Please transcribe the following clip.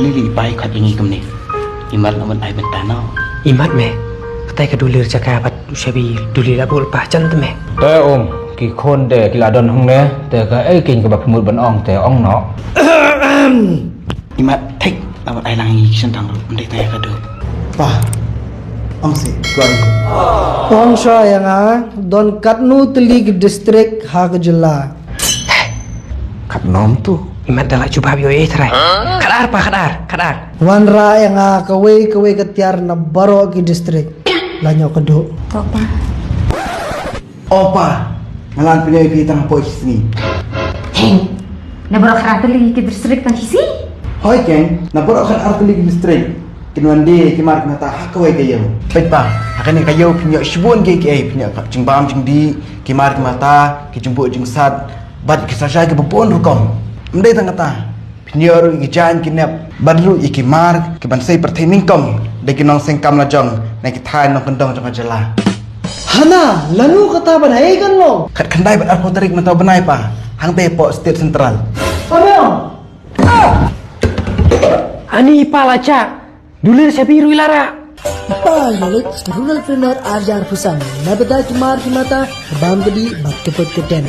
Beli ipai kat ini kemni. Imat lawan ai bentano. Imat me Katai kedulir cakap pat Usabi dulir abul pahcan tu me แต่องค์กี่คนแต่กีฬาดอนห้องเนี้ยแต่ก็ไอ้กินกับแบบสมุดบันอ่องแต่อ่องเนาะ Imat thik lawan ai langi sentang mendek tanya kado. Pa, ang si Tuan. Ong yang Don Katnu Telig District Hagajala. ขัดน้อมตู้ Imat dah lah cuba bio terai Kadar pa kadar Wanra yang kawai ketiar na baro ki district. Lanyo kedo. Opa. Opa, ngalan pilih kita tang pois ni. Heng. Nabarok rata lagi ke distrik tang hisi? Hoi Ken, napuro kan artili district. Kinwandi kimar na ta hakaway kayo. Pait pa, akan kayo pinyo shibon gay kay pinyo jingbam jingdi kimar mata kijumbo jingsat bad kisasay ke bupon hukom. Mday tang kata pinyo ru ijan kinap badru ikimar kibansay pertaining kom de kinong sengkam la jong na kithan nong kendong jong jala. Hana, lanu kata banai kan lo. Kat kandai bad aku tarik mentau benai pa. Hang Depo State Central. Ano? Ani pala cak Dulir sabi ruilara Palit rural trainer Arjar Pusan. Nabata kimar kimata bam gedi bak kepet keten.